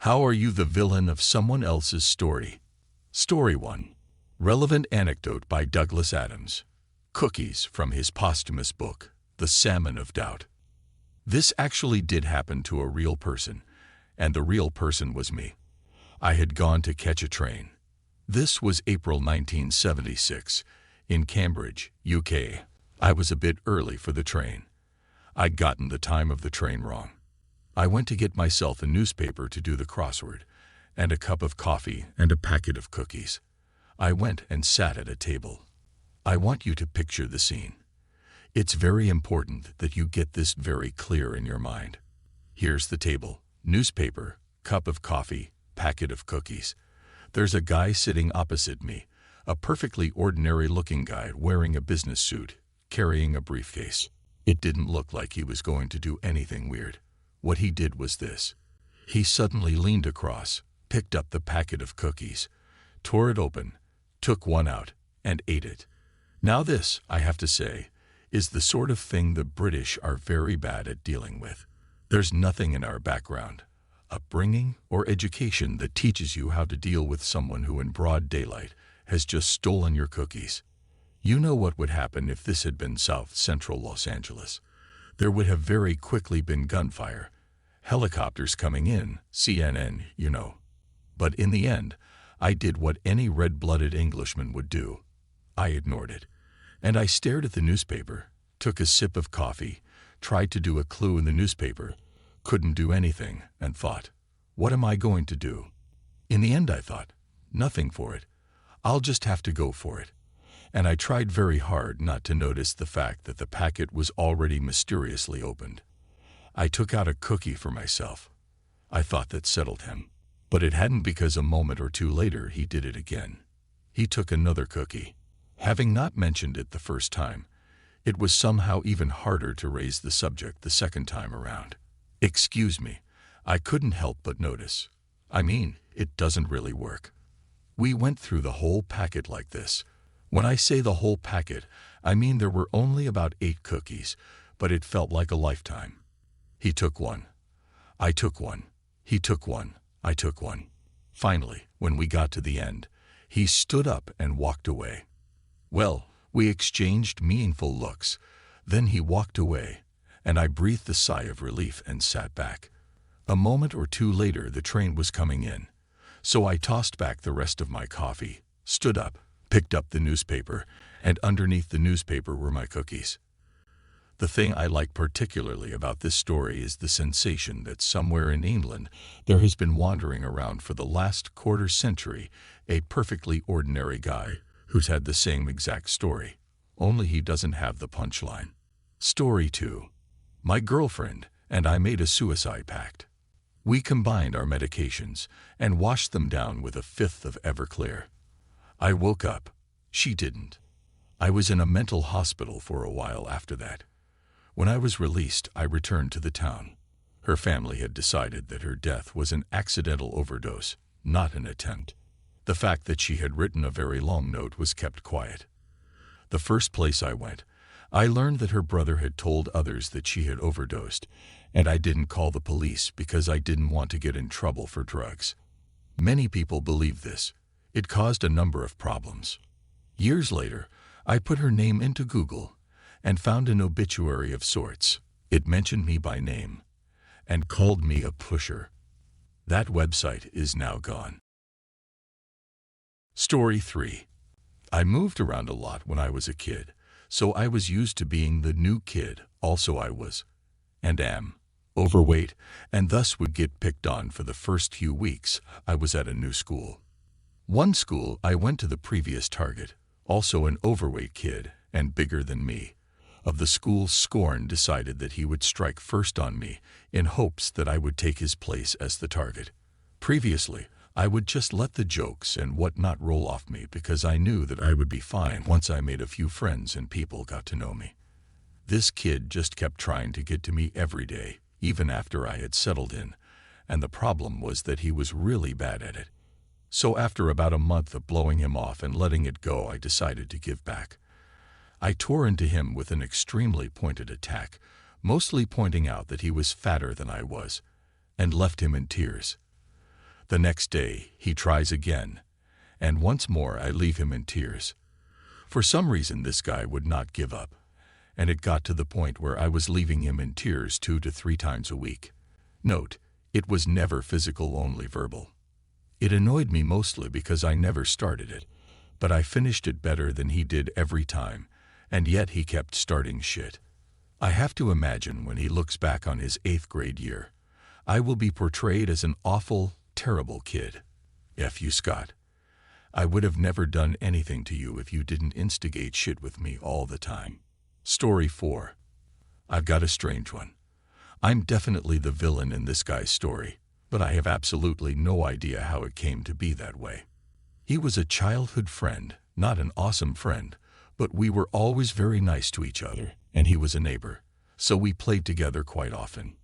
How are you the villain of someone else's story? Story 1. Relevant anecdote by Douglas Adams. Cookies from his posthumous book, The Salmon of Doubt. This actually did happen to a real person, and the real person was me. I had gone to catch a train. This was April 1976, in Cambridge, UK. I was a bit early for the train. I'd gotten the time of the train wrong. I went to get myself a newspaper to do the crossword, and a cup of coffee and a packet of cookies. I went and sat at a table. I want you to picture the scene. It's very important that you get this very clear in your mind. Here's the table: newspaper, cup of coffee, packet of cookies. There's a guy sitting opposite me, a perfectly ordinary-looking guy wearing a business suit, carrying a briefcase. It didn't look like he was going to do anything weird. What he did was this. He suddenly leaned across, picked up the packet of cookies, tore it open, took one out, and ate it. Now this, I have to say, is the sort of thing the British are very bad at dealing with. There's nothing in our background, upbringing, or education that teaches you how to deal with someone who in broad daylight has just stolen your cookies. You know what would happen if this had been South Central Los Angeles. There would have very quickly been gunfire, helicopters coming in, CNN, you know. But in the end, I did what any red-blooded Englishman would do. I ignored it, and I stared at the newspaper, took a sip of coffee, tried to do a clue in the newspaper, couldn't do anything, and thought, what am I going to do? In the end, I thought, nothing for it. I'll just have to go for it. And I tried very hard not to notice the fact that the packet was already mysteriously opened. I took out a cookie for myself. I thought that settled him. But it hadn't, because a moment or two later he did it again. He took another cookie. Having not mentioned it the first time, it was somehow even harder to raise the subject the second time around. Excuse me, I couldn't help but notice. I mean, it doesn't really work. We went through the whole packet like this. When I say the whole packet, I mean there were only about 8 cookies, but it felt like a lifetime. He took one. I took one. He took one. I took one. Finally, when we got to the end, he stood up and walked away. Well, we exchanged meaningful looks. Then he walked away, and I breathed a sigh of relief and sat back. A moment or two later, the train was coming in, so I tossed back the rest of my coffee, stood up, picked up the newspaper, and underneath the newspaper were my cookies. The thing I like particularly about this story is the sensation that somewhere in England there has been wandering around for the last quarter century a perfectly ordinary guy who's had the same exact story, only he doesn't have the punchline. Story 2. My girlfriend and I made a suicide pact. We combined our medications and washed them down with a fifth of Everclear. I woke up. She didn't. I was in a mental hospital for a while after that. When I was released, I returned to the town. Her family had decided that her death was an accidental overdose, not an attempt. The fact that she had written a very long note was kept quiet. The first place I went, I learned that her brother had told others that she had overdosed, and I didn't call the police because I didn't want to get in trouble for drugs. Many people believe this. It caused a number of problems. Years later, I put her name into Google and found an obituary of sorts. It mentioned me by name and called me a pusher. That website is now gone. Story 3. I moved around a lot when I was a kid, so I was used to being the new kid. Also, I was, and am, overweight, and thus would get picked on for the first few weeks I was at a new school. One school I went to, the previous target, also an overweight kid and bigger than me, of the school's scorn, decided that he would strike first on me in hopes that I would take his place as the target. Previously, I would just let the jokes and whatnot roll off me because I knew that I would be fine once I made a few friends and people got to know me. This kid just kept trying to get to me every day, even after I had settled in, and the problem was that he was really bad at it. So after about a month of blowing him off and letting it go, I decided to give back. I tore into him with an extremely pointed attack, mostly pointing out that he was fatter than I was, and left him in tears. The next day, he tries again, and once more I leave him in tears. For some reason, this guy would not give up, and it got to the point where I was leaving him in tears 2 to 3 times a week. Note, it was never physical, only verbal. It annoyed me mostly because I never started it, but I finished it better than he did every time, and yet he kept starting shit. I have to imagine when he looks back on his 8th grade year, I will be portrayed as an awful, terrible kid. F you, Scott. I would have never done anything to you if you didn't instigate shit with me all the time. Story 4. I've got a strange one. I'm definitely the villain in this guy's story, but I have absolutely no idea how it came to be that way. He was a childhood friend, not an awesome friend, but we were always very nice to each other, and he was a neighbor, so we played together quite often.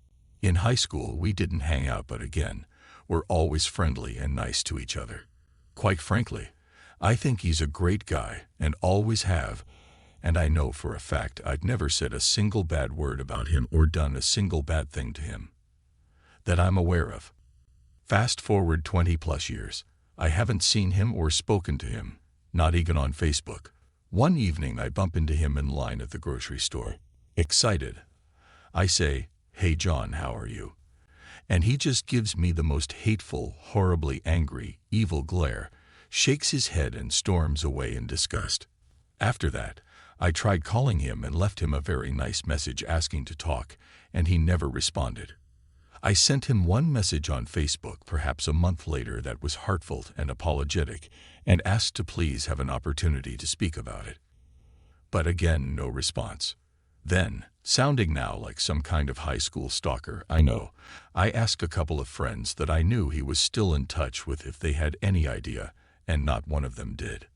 In high school, we didn't hang out, but again, we're always friendly and nice to each other. Quite frankly, I think he's a great guy and always have, and I know for a fact I'd never said a single bad word about him or done a single bad thing to him that I'm aware of. Fast forward 20 plus years, I haven't seen him or spoken to him, not even on Facebook. One evening I bump into him in line at the grocery store. Excited, I say, "Hey John, how are you?" And he just gives me the most hateful, horribly angry, evil glare, shakes his head and storms away in disgust. After that, I tried calling him and left him a very nice message asking to talk, and he never responded. I sent him one message on Facebook perhaps a month later that was heartfelt and apologetic, and asked to please have an opportunity to speak about it. But again, no response. Then, sounding now like some kind of high school stalker, I know, I asked a couple of friends that I knew he was still in touch with if they had any idea, and not one of them did.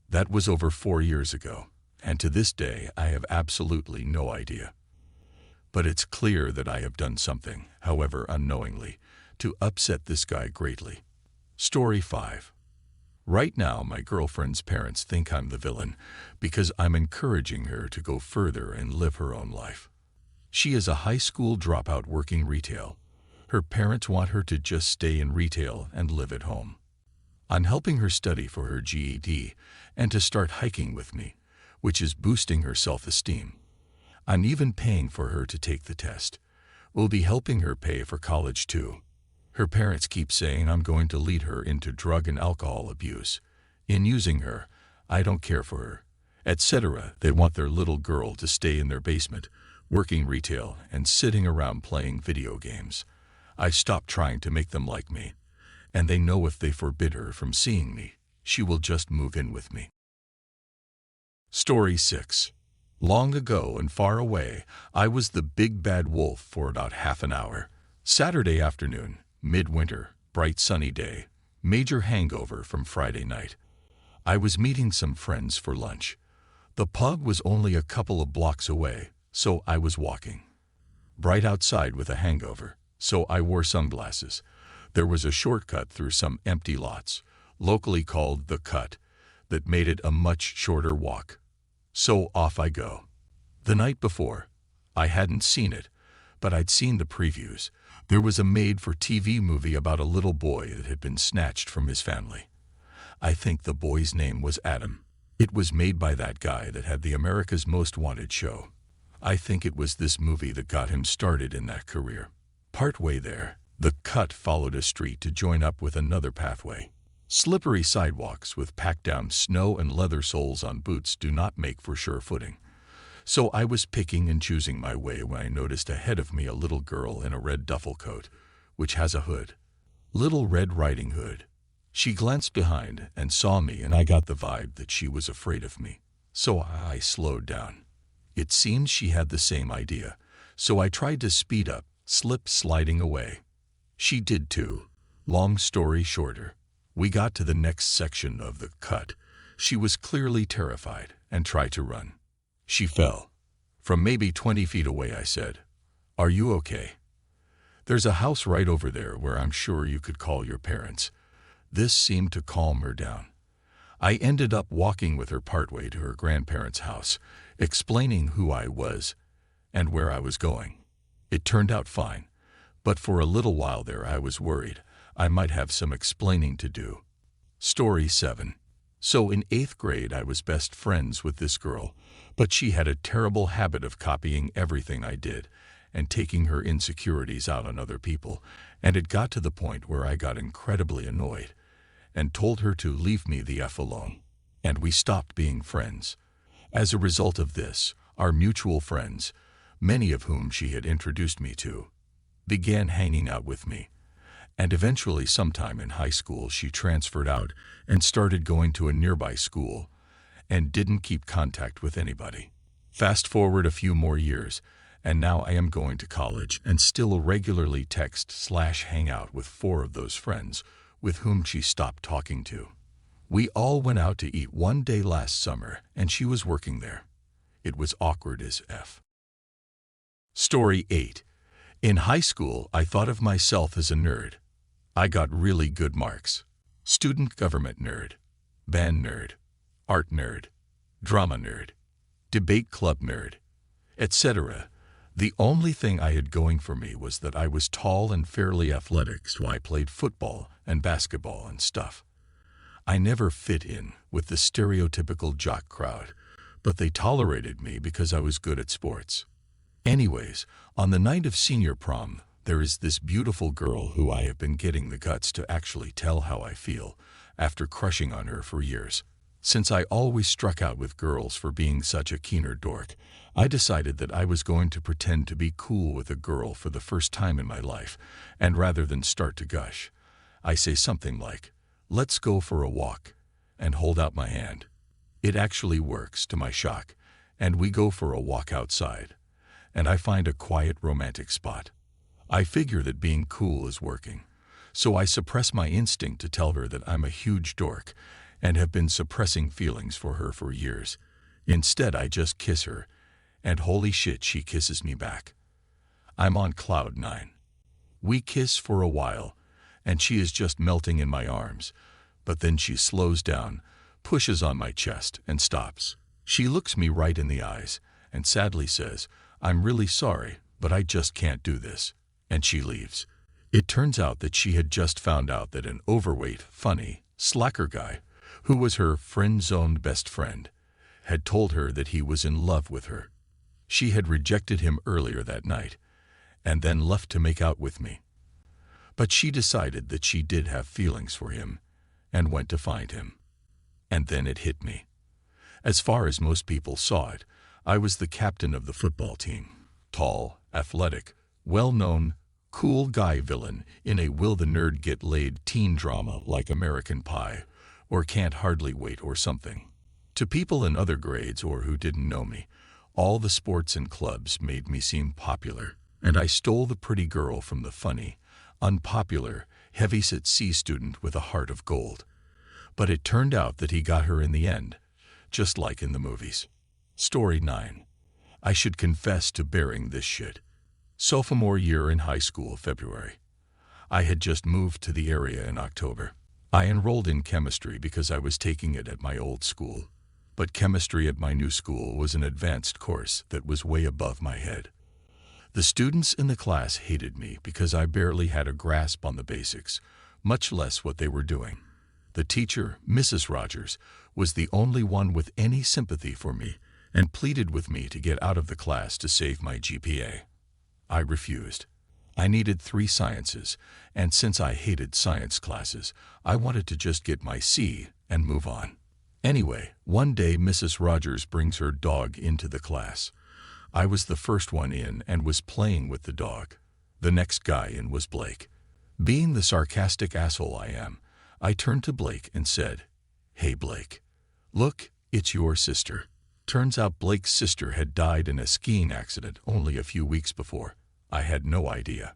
That was over 4 years ago, and to this day I have absolutely no idea. But it's clear that I have done something, however unknowingly, to upset this guy greatly. Story 5. Right now, my girlfriend's parents think I'm the villain because I'm encouraging her to go further and live her own life. She is a high school dropout working retail. Her parents want her to just stay in retail and live at home. I'm helping her study for her GED and to start hiking with me, which is boosting her self-esteem. I'm even paying for her to take the test. We'll be helping her pay for college too. Her parents keep saying I'm going to lead her into drug and alcohol abuse. In using her, I don't care for her, etc. They want their little girl to stay in their basement, working retail and sitting around playing video games. I stopped trying to make them like me, and they know if they forbid her from seeing me, she will just move in with me. Story 6. Long ago and far away, I was the big bad wolf for about half an hour. Saturday afternoon, midwinter, bright sunny day, major hangover from Friday night. I was meeting some friends for lunch. The pub was only a couple of blocks away, so I was walking. Bright outside with a hangover, so I wore sunglasses. There was a shortcut through some empty lots, locally called the Cut, that made it a much shorter walk. So off I go. The night before, I hadn't seen it, but I'd seen the previews. There was a made-for-TV movie about a little boy that had been snatched from his family. I think the boy's name was Adam. It was made by that guy that had the America's Most Wanted show. I think it was this movie that got him started in that career. Partway there, the Cut followed a street to join up with another pathway. Slippery sidewalks with packed-down snow and leather soles on boots do not make for sure footing. So I was picking and choosing my way when I noticed ahead of me a little girl in a red duffel coat, which has a hood. Little Red Riding Hood. She glanced behind and saw me, and I got the vibe that she was afraid of me. So I slowed down. It seemed she had the same idea, so I tried to speed up, sliding away. She did too. Long story shorter, we got to the next section of the Cut. She was clearly terrified and tried to run. She fell. From maybe 20 feet away, I said, "Are you okay? There's a house right over there where I'm sure you could call your parents." This seemed to calm her down. I ended up walking with her partway to her grandparents' house, explaining who I was and where I was going. It turned out fine, But for a little while there I was worried I might have some explaining to do. Story 7. So in 8th grade I was best friends with this girl, but she had a terrible habit of copying everything I did and taking her insecurities out on other people, and it got to the point where I got incredibly annoyed and told her to leave me the F alone, and we stopped being friends. As a result of this, our mutual friends, many of whom she had introduced me to, began hanging out with me, and eventually sometime in high school she transferred out and started going to a nearby school and didn't keep contact with anybody. Fast forward a few more years, and now I am going to college and still regularly text/hang out with 4 of those friends with whom she stopped talking to. We all went out to eat one day last summer, and she was working there. It was awkward as F. Story 8. In high school, I thought of myself as a nerd. I got really good marks. Student government nerd, band nerd, art nerd, drama nerd, debate club nerd, etc. The only thing I had going for me was that I was tall and fairly athletic, so I played football and basketball and stuff. I never fit in with the stereotypical jock crowd, but they tolerated me because I was good at sports. Anyways, on the night of senior prom, there is this beautiful girl who I have been getting the guts to actually tell how I feel after crushing on her for years. Since I always struck out with girls for being such a keener dork, I decided that I was going to pretend to be cool with a girl for the first time in my life, and rather than start to gush, I say something like, "Let's go for a walk," and hold out my hand. It actually works, to my shock, and we go for a walk outside, and I find a quiet romantic spot. I figure that being cool is working, so I suppress my instinct to tell her that I'm a huge dork and have been suppressing feelings for her for years. Instead, I just kiss her, and holy shit, she kisses me back. I'm on cloud 9. We kiss for a while, and she is just melting in my arms, but then she slows down, pushes on my chest, and stops. She looks me right in the eyes and sadly says, "I'm really sorry, but I just can't do this," and she leaves. It turns out that she had just found out that an overweight, funny, slacker guy, who was her friend-zoned best friend, had told her that he was in love with her. She had rejected him earlier that night, and then left to make out with me. But she decided that she did have feelings for him, and went to find him. And then it hit me. As far as most people saw it, I was the captain of the football team. Tall, athletic, well-known, cool guy villain in a will the nerd get laid teen drama like American Pie, or Can't Hardly Wait or something. To people in other grades or who didn't know me, all the sports and clubs made me seem popular, and I stole the pretty girl from the funny, unpopular, heavyset C student with a heart of gold. But it turned out that he got her in the end, just like in the movies. Story 9. I should confess to bearing this shit. Sophomore year in high school, February. I had just moved to the area in October. I enrolled in chemistry because I was taking it at my old school, but chemistry at my new school was an advanced course that was way above my head. The students in the class hated me because I barely had a grasp on the basics, much less what they were doing. The teacher, Mrs. Rogers, was the only one with any sympathy for me and pleaded with me to get out of the class to save my GPA. I refused. I needed 3 sciences, and since I hated science classes, I wanted to just get my C and move on. Anyway, one day Mrs. Rogers brings her dog into the class. I was the first one in and was playing with the dog. The next guy in was Blake. Being the sarcastic asshole I am, I turned to Blake and said, "Hey Blake, look, it's your sister." Turns out Blake's sister had died in a skiing accident only a few weeks before. I had no idea.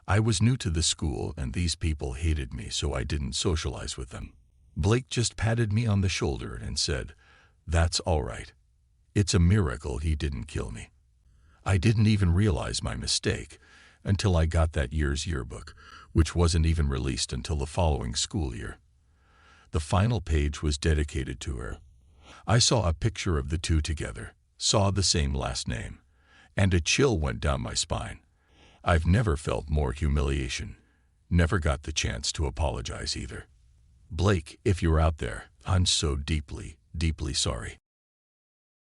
I was new to the school and these people hated me, so I didn't socialize with them. Blake just patted me on the shoulder and said, "That's all right. It's a miracle he didn't kill me." I didn't even realize my mistake until I got that year's yearbook, which wasn't even released until the following school year. The final page was dedicated to her. I saw a picture of the two together, saw the same last name, and a chill went down my spine. I've never felt more humiliation. Never got the chance to apologize either. Blake, if you're out there, I'm so deeply, deeply sorry.